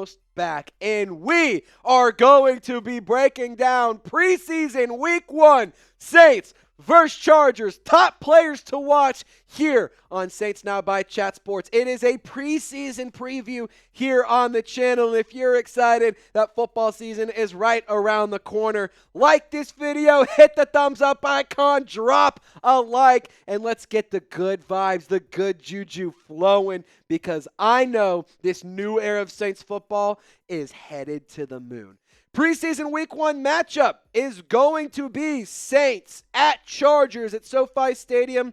almost back, and we are going to be breaking down preseason week 1 Saints versus Chargers, top players to watch here on Saints Now by Chat Sports. It is a preseason preview here on the channel. If you're excited that football season is right around the corner, like this video, hit the thumbs up icon, drop a like, and let's get the good vibes, the good juju flowing, because I know this new era of Saints football is headed to the moon. Preseason week 1 matchup is going to be Saints at Chargers at SoFi Stadium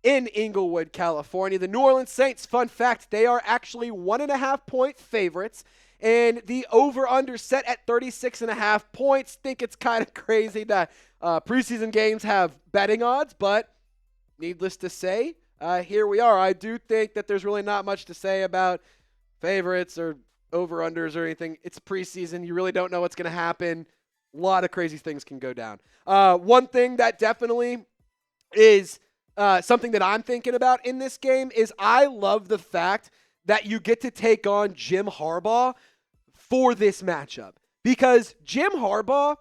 in Inglewood, California. The New Orleans Saints, fun fact, they are actually 1.5-point favorites, and the over-under set at 36.5 points. Think it's kind of crazy that preseason games have betting odds, but needless to say, here we are. I do think that there's really not much to say about favorites or over-unders or anything. It's preseason. You really don't know what's going to happen. A lot of crazy things can go down. One thing that definitely is something that I'm thinking about in this game is I love the fact that you get to take on Jim Harbaugh for this matchup, because Jim Harbaugh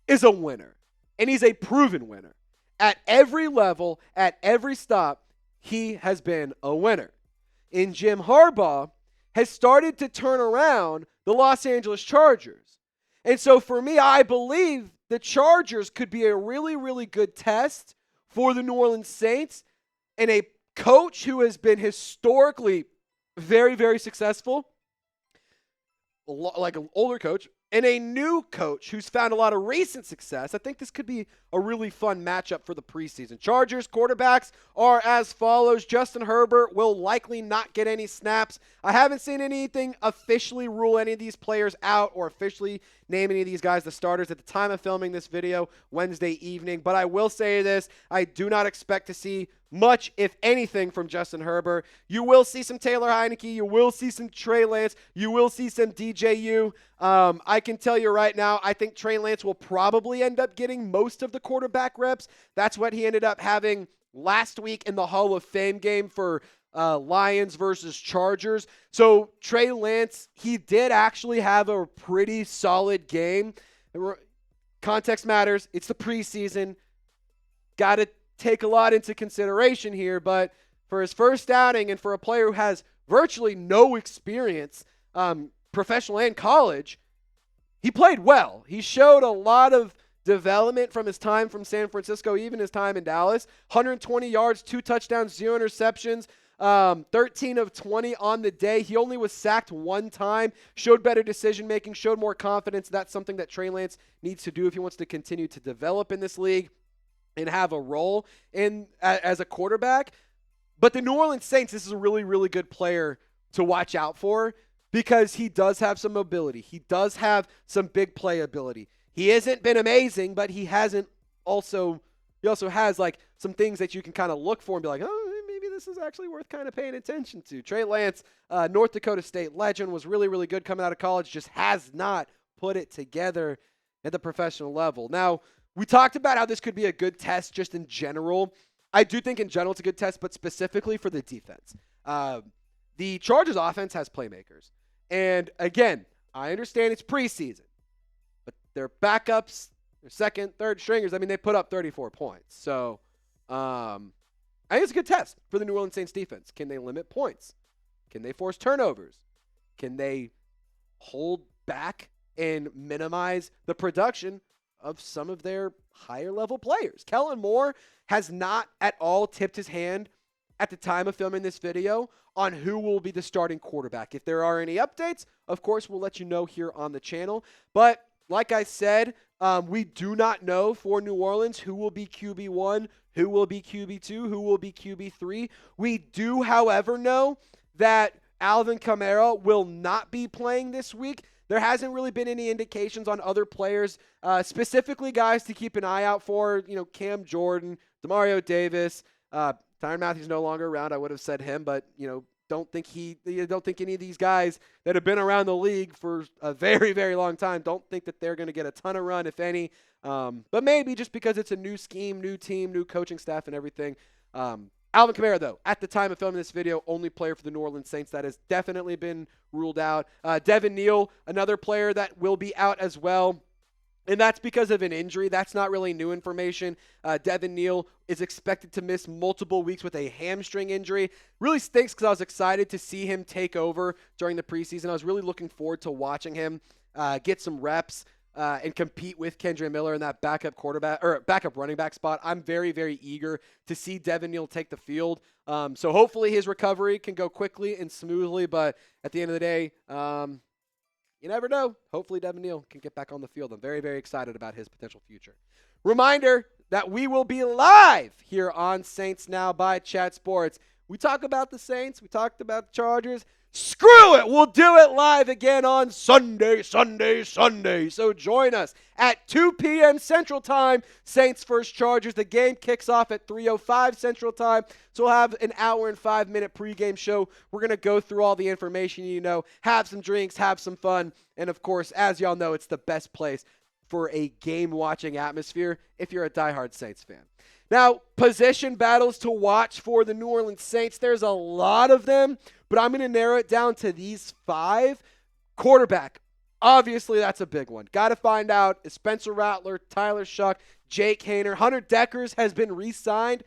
is a winner, and he's a proven winner. At every level, at every stop, he has been a winner. And Jim Harbaugh has started to turn around the Los Angeles Chargers. And so for me, I believe the Chargers could be a really, really good test for the New Orleans Saints, and a coach who has been historically very, very successful, like an older coach, and a new coach who's found a lot of recent success. I think this could be a really fun matchup for the preseason. Chargers quarterbacks are as follows. Justin Herbert will likely not get any snaps. I haven't seen anything officially rule any of these players out or officially name any of these guys the starters at the time of filming this video Wednesday evening. But I will say this, I do not expect to see much, if anything, from Justin Herbert. You will see some Taylor Heineke. You will see some Trey Lance. You will see some DJU. I can tell you right now, I think Trey Lance will probably end up getting most of the quarterback reps. That's what he ended up having last week in the Hall of Fame game for Lions versus Chargers. So Trey Lance, he did actually have a pretty solid game. Context matters. It's the preseason. Got to take a lot into consideration here, but for his first outing and for a player who has virtually no experience, professional and college, he played well. He showed a lot of development from his time from San Francisco, even his time in Dallas. 120 yards, 2 touchdowns, 0 interceptions, 13 of 20 on the day. He only was sacked 1 time, showed better decision-making, showed more confidence. That's something that Trey Lance needs to do if he wants to continue to develop in this league and have a role in as a quarterback. But the New Orleans Saints, this is a really, really good player to watch out for, because he does have some mobility. He does have some big play ability. He hasn't been amazing, but he also has like some things that you can kind of look for and be like, oh, maybe this is actually worth kind of paying attention to. Trey Lance, North Dakota State legend, was really, really good coming out of college, just has not put it together at the professional level. Now, we talked about how this could be a good test just in general. I do think in general it's a good test, but specifically for the defense. The Chargers offense has playmakers. And again, I understand it's preseason, but their backups, their second, third stringers, I mean, they put up 34 points. So I think it's a good test for the New Orleans Saints defense. Can they limit points? Can they force turnovers? Can they hold back and minimize the production of some of their higher level players? Kellen Moore has not at all tipped his hand at the time of filming this video on who will be the starting quarterback. If there are any updates, of course, we'll let you know here on the channel. But like I said, we do not know for New Orleans who will be QB1, who will be QB2, who will be QB3. We do, however, know that Alvin Kamara will not be playing this week. There hasn't really been any indications on other players, specifically guys to keep an eye out for. Cam Jordan, Demario Davis, Tyrann Mathieu's no longer around. I would have said him, but don't think any of these guys that have been around the league for a very, very long time, don't think that they're going to get a ton of run, if any. But maybe just because it's a new scheme, new team, new coaching staff, and everything. Alvin Kamara, though, at the time of filming this video, only player for the New Orleans Saints. That has definitely been ruled out. Devin Neal, another player that will be out as well. And that's because of an injury. That's not really new information. Devin Neal is expected to miss multiple weeks with a hamstring injury. Really stinks because I was excited to see him take over during the preseason. I was really looking forward to watching him get some reps and compete with Kendre Miller in that backup quarterback or backup running back spot. I'm very, very eager to see Devin Neal take the field. So hopefully his recovery can go quickly and smoothly. But at the end of the day, you never know. Hopefully Devin Neal can get back on the field. I'm very, very excited about his potential future. Reminder that we will be live here on Saints Now by Chat Sports. We talk about the Saints. We talked about the Chargers. Screw it. We'll do it live again on Sunday. So join us at 2 p.m. Central Time. Saints versus Chargers. The game kicks off at 3:05 Central Time. So we'll have an hour and 5-minute pregame show. We're going to go through all the information you know, have some drinks, have some fun. And, of course, as y'all know, it's the best place for a game-watching atmosphere if you're a diehard Saints fan. Now, position battles to watch for the New Orleans Saints. There's a lot of them, but I'm going to narrow it down to these 5. Quarterback, obviously that's a big one. Got to find out, is Spencer Rattler, Tyler Shough, Jake Haener, Hunter Deckers has been re-signed.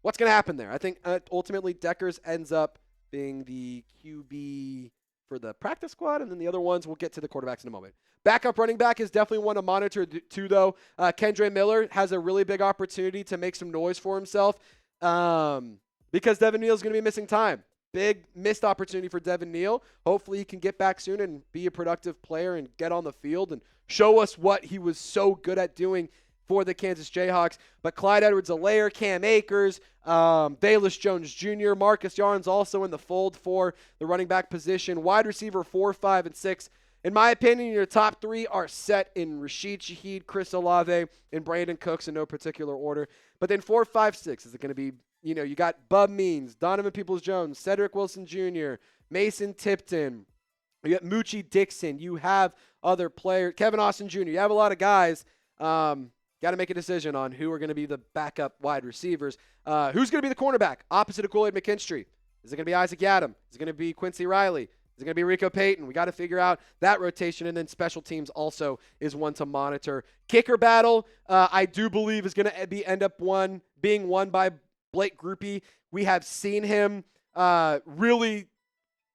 What's going to happen there? I think ultimately Deckers ends up being the QB for the practice squad, and then the other ones, we'll get to the quarterbacks in a moment. Backup running back is definitely one to monitor too, though. Kendre Miller has a really big opportunity to make some noise for himself because Devin Neal is going to be missing time. Big missed opportunity for Devin Neal. Hopefully he can get back soon and be a productive player and get on the field and show us what he was so good at doing for the Kansas Jayhawks. But Clyde Edwards-Helaire, Cam Akers, Velus Jones Jr., Marcus Yarns also in the fold for the running back position. Wide receiver 4, 5, and 6. In my opinion, your top 3 are set in Rashid Shaheed, Chris Olave, and Brandon Cooks in no particular order. But then 4, 5, 6 is it going to be, you got Bub Means, Donovan Peoples-Jones, Cedric Wilson Jr., Mason Tipton. You got Moochie Dixon. You have other players, Kevin Austin Jr. You have a lot of guys. Got to make a decision on who are going to be the backup wide receivers. Who's going to be the cornerback opposite of Kool-Aid McKinstry? Is it going to be Isaac Yiadom? Is it going to be Quincy Riley? Is it going to be Rico Payton? We got to figure out that rotation. And then special teams also is one to monitor. Kicker battle, I do believe is going to end up being won by Blake Grupe. We have seen him really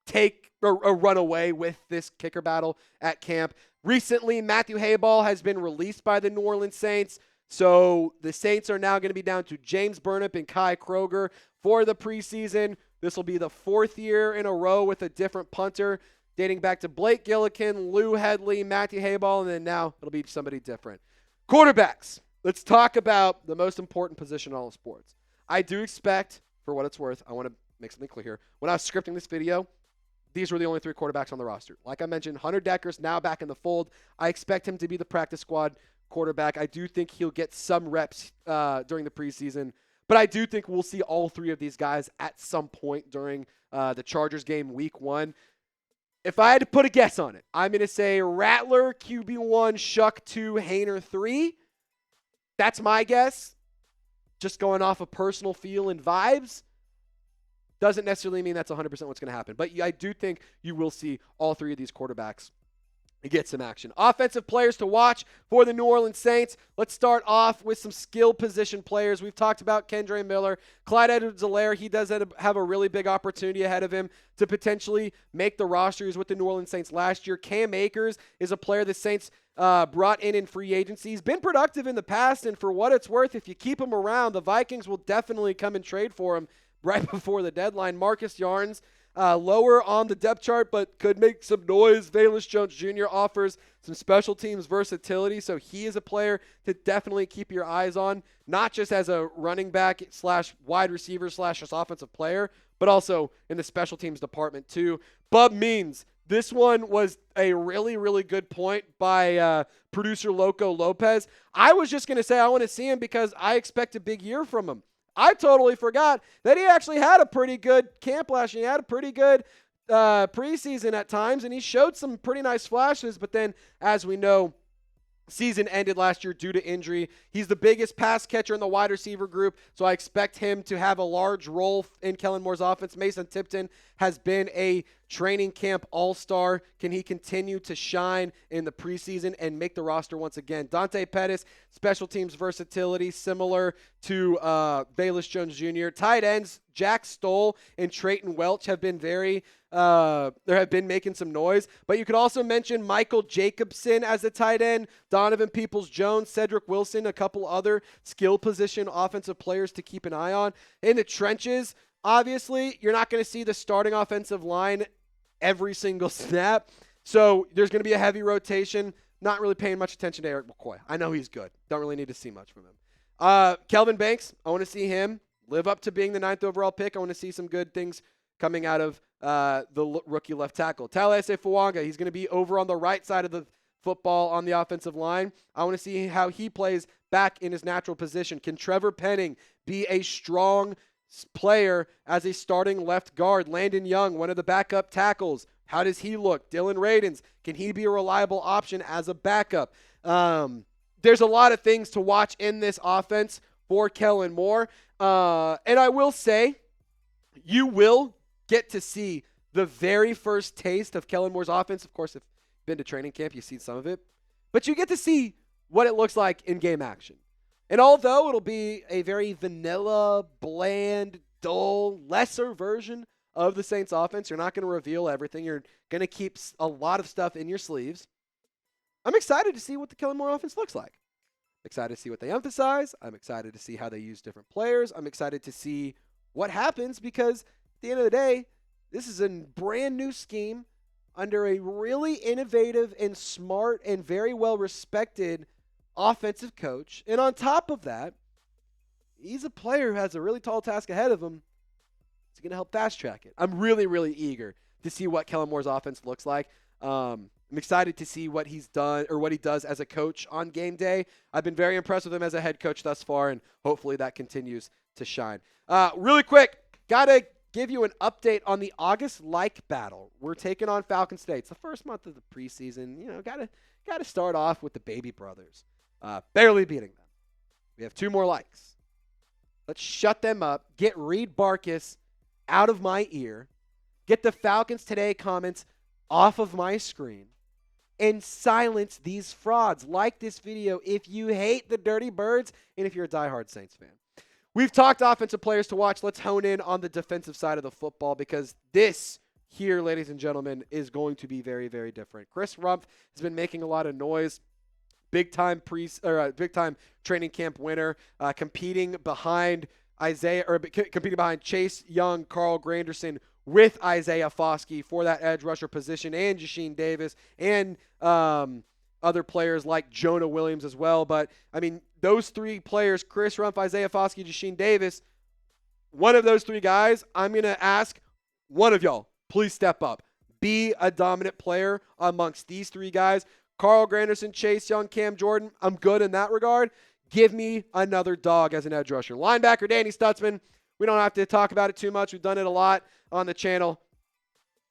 take a run away with this kicker battle at camp. Recently, Matthew Haener has been released by the New Orleans Saints, so the Saints are now going to be down to James Burnip and Kai Kroger for the preseason. This will be the 4th year in a row with a different punter, dating back to Blake Gillikin, Lou Hedley, Matthew Haener, and then now it'll be somebody different. Quarterbacks. Let's talk about the most important position in all of sports. I do expect, for what it's worth, I want to make something clear here. When I was scripting this video, these were the only 3 quarterbacks on the roster. Like I mentioned, Hunter Deckers now back in the fold. I expect him to be the practice squad quarterback. I do think he'll get some reps during the preseason. But I do think we'll see all 3 of these guys at some point during the Chargers game week 1. If I had to put a guess on it, I'm going to say Rattler, QB1, Shough 2, Haener 3. That's my guess. Just going off of personal feel and vibes. Doesn't necessarily mean that's 100% what's going to happen. But I do think you will see all 3 of these quarterbacks get some action. Offensive players to watch for the New Orleans Saints. Let's start off with some skill position players. We've talked about Kendre Miller. Clyde Edwards-Helaire, he does have a really big opportunity ahead of him to potentially make the roster. He was with the New Orleans Saints last year. Cam Akers is a player the Saints brought in free agency. He's been productive in the past, and for what it's worth, if you keep him around, the Vikings will definitely come and trade for him right before the deadline. Marcus Yarns, lower on the depth chart, but could make some noise. Velus Jones Jr. offers some special teams versatility, so he is a player to definitely keep your eyes on, not just as a running back / wide receiver / just offensive player, but also in the special teams department too. Bub Means, this one was a really, really good point by producer Loco Lopez. I was just going to say I want to see him because I expect a big year from him. I totally forgot that he actually had a pretty good camp last year. He had a pretty good preseason at times, and he showed some pretty nice flashes. But then, as we know, season ended last year due to injury. He's the biggest pass catcher in the wide receiver group, so I expect him to have a large role in Kellen Moore's offense. Mason Tipton has been a training camp all-star. Can he continue to shine in the preseason and make the roster once again? Dante Pettis, special teams versatility, similar to Velus Jones Jr. Tight ends, Jack Stoll and Trayton Welch have been making some noise. But you could also mention Michael Jacobson as a tight end, Donovan Peoples-Jones, Cedric Wilson, a couple other skill position offensive players to keep an eye on. In the trenches, obviously, you're not going to see the starting offensive line every single snap. So there's going to be a heavy rotation. Not really paying much attention to Eric McCoy. I know he's good. Don't really need to see much from him. Kelvin Banks, I want to see him live up to being the 9th overall pick. I want to see some good things coming out of the rookie left tackle. Talese Fuanga, he's going to be over on the right side of the football on the offensive line. I want to see how he plays back in his natural position. Can Trevor Penning be a strong player as a starting left guard? Landon Young, one of the backup tackles. How does he look? Dylan Radins, can he be a reliable option as a backup? There's a lot of things to watch in this offense for Kellen Moore. And I will say, you will get to see the very first taste of Kellen Moore's offense. Of course, if you've been to training camp, you've seen some of it. But you get to see what it looks like in game action. And although it'll be a very vanilla, bland, dull, lesser version of the Saints offense, you're not going to reveal everything. You're going to keep a lot of stuff in your sleeves. I'm excited to see what the Kellen Moore offense looks like. Excited to see what they emphasize. I'm excited to see how they use different players. I'm excited to see what happens because at the end of the day, this is a brand new scheme under a really innovative and smart and very well-respected offensive coach. And on top of that, he's a player who has a really tall task ahead of him. He's going to help fast-track it. I'm really, really eager to see what Kellen Moore's offense looks like. I'm excited to see what he's done or what he does as a coach on game day. I've been very impressed with him as a head coach thus far, and hopefully that continues to shine. Really quick, got to give you an update on the August like battle. We're taking on Falcon State. It's the first month of the preseason. You know, got to start off with the baby brothers. Barely beating them. We have 2 more likes. Let's shut them up. Get Reed Barkus out of my ear. Get the Falcons Today comments off of my screen. And silence these frauds. Like this video if you hate the Dirty Birds and if you're a diehard Saints fan. We've talked offensive players to watch. Let's hone in on the defensive side of the football because this here, ladies and gentlemen, is going to be very, very different. Chris Rumph has been making a lot of noise. Big time training camp winner, competing behind Chase Young, Carl Granderson, with Isaiah Foskey for that edge rusher position, and Jashin Davis, and other players like Jonah Williams as well. But, I mean, those 3 players, Chris Rumph, Isaiah Foskey, Jashin Davis, one of those 3 guys, I'm going to ask one of y'all, please step up. Be a dominant player amongst these 3 guys. Carl Granderson, Chase Young, Cam Jordan, I'm good in that regard. Give me another dog as an edge rusher. Linebacker, Danny Stutzman. We don't have to talk about it too much. We've done it a lot on the channel.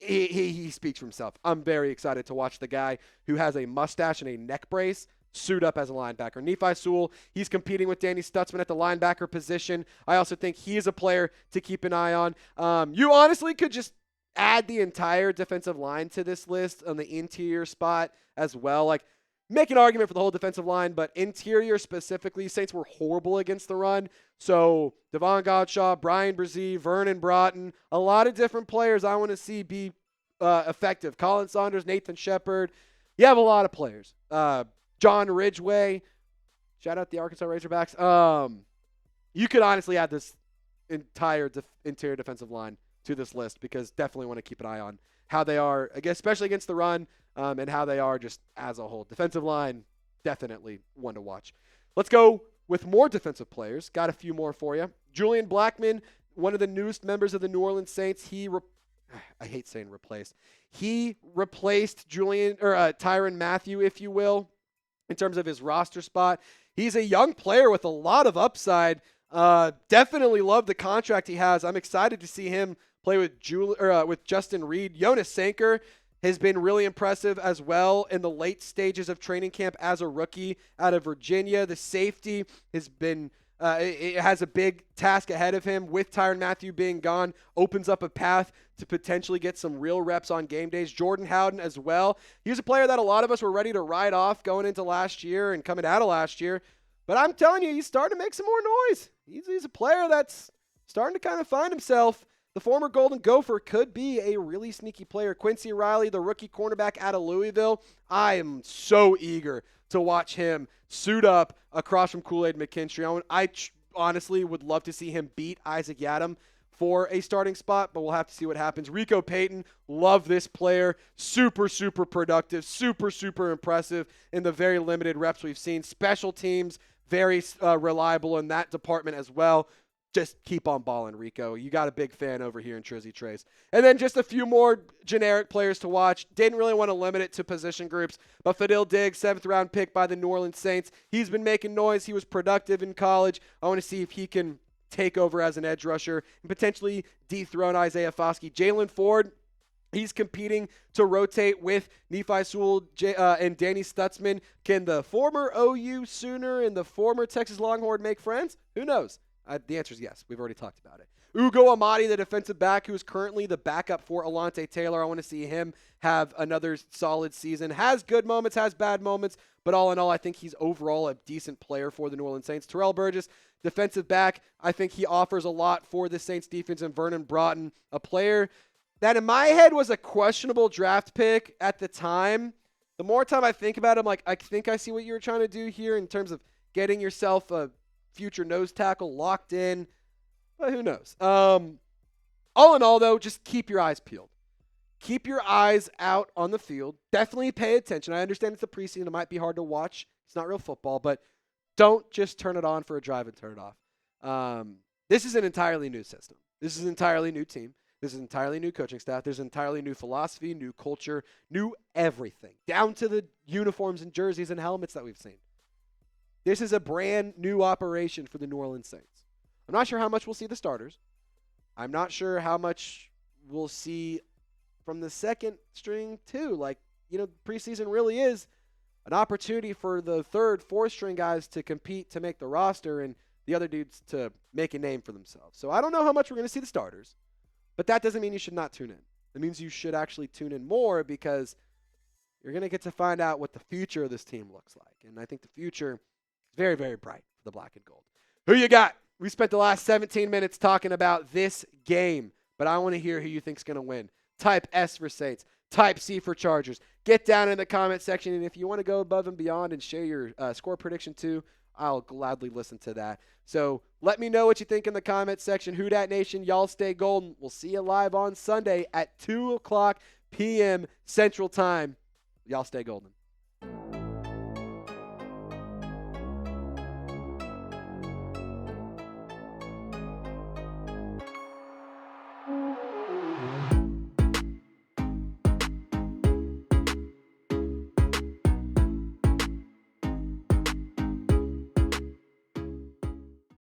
He speaks for himself. I'm very excited to watch the guy who has a mustache and a neck brace suit up as a linebacker. Nephi Sewell, he's competing with Danny Stutzman at the linebacker position. I also think he is a player to keep an eye on. You honestly could just add the entire defensive line to this list on the interior spot as well. Like, make an argument for the whole defensive line, but interior specifically, Saints were horrible against the run. So Devon Godshaw, Brian Brzee, Vernon Broughton, a lot of different players I want to see be effective. Colin Saunders, Nathan Shepard. You have a lot of players. John Ridgeway. Shout out the Arkansas Razorbacks. You could honestly add this entire interior defensive line to this list because definitely want to keep an eye on how they are, I guess, especially against the run, and how they are just as a whole. Defensive line, definitely one to watch. Let's go with more defensive players. Got a few more for you. Julian Blackmon, one of the newest members of the New Orleans Saints. I hate saying replaced. He replaced Tyrann Mathieu, if you will, in terms of his roster spot. He's a young player with a lot of upside. Definitely love the contract he has. I'm excited to see him play with Justin Reed. Jonas Sanker, has been really impressive as well in the late stages of training camp as a rookie out of Virginia. The safety has been it has a big task ahead of him with Tyrann Mathieu being gone, opens up a path to potentially get some real reps on game days. Jordan Howden as well. He was a player that a lot of us were ready to write off going into last year and coming out of last year. But I'm telling you, he's starting to make some more noise. He's a player that's starting to kind of find himself. The former Golden Gopher could be a really sneaky player. Quincy Riley, the rookie cornerback out of Louisville, I am so eager to watch him suit up across from Kool-Aid McKinstry. I honestly would love to see him beat Isaac Yiadom for a starting spot, but we'll have to see what happens. Rico Payton, love this player. Super, super productive. Super, super impressive in the very limited reps we've seen. Special teams, very reliable in that department as well. Just keep on balling, Rico. You got a big fan over here in Trizzy Trace. And then just a few more generic players to watch. Didn't really want to limit it to position groups, but Fadil Diggs, 7th-round pick by the New Orleans Saints. He's been making noise. He was productive in college. I want to see if he can take over as an edge rusher and potentially dethrone Isaiah Foskey. Jalen Ford, he's competing to rotate with Nephi Sewell and Danny Stutzman. Can the former OU Sooner and the former Texas Longhorn make friends? Who knows? The answer is yes. We've already talked about it. Ugo Amadi, the defensive back, who is currently the backup for Alontae Taylor. I want to see him have another solid season. Has good moments, has bad moments, but all in all, I think he's overall a decent player for the New Orleans Saints. Terrell Burgess, defensive back, I think he offers a lot for the Saints defense. And Vernon Broughton, a player that in my head was a questionable draft pick at the time. The more time I think about him, like, I think I see what you were trying to do here in terms of getting yourself a future nose tackle locked in, but who knows? All in all, though, just keep your eyes peeled. Keep your eyes out on the field. Definitely pay attention. I understand it's a preseason. It might be hard to watch. It's not real football, but don't just turn it on for a drive and turn it off. This is an entirely new system. This is an entirely new team. This is an entirely new coaching staff. There's an entirely new philosophy, new culture, new everything, down to the uniforms and jerseys and helmets that we've seen. This is a brand new operation for the New Orleans Saints. I'm not sure how much we'll see the starters. I'm not sure how much we'll see from the second string too. Like, preseason really is an opportunity for the third, fourth string guys to compete to make the roster and the other dudes to make a name for themselves. So I don't know how much we're going to see the starters, but that doesn't mean you should not tune in. It means you should actually tune in more because you're going to get to find out what the future of this team looks like. And I think the future very, very bright for the black and gold. Who you got? We spent the last 17 minutes talking about this game, but I want to hear who you think's going to win. Type S for Saints. Type C for Chargers. Get down in the comment section, and if you want to go above and beyond and share your score prediction too, I'll gladly listen to that. So let me know what you think in the comment section. Who Dat Nation, y'all stay golden. We'll see you live on Sunday at 2 o'clock p.m. Central Time. Y'all stay golden.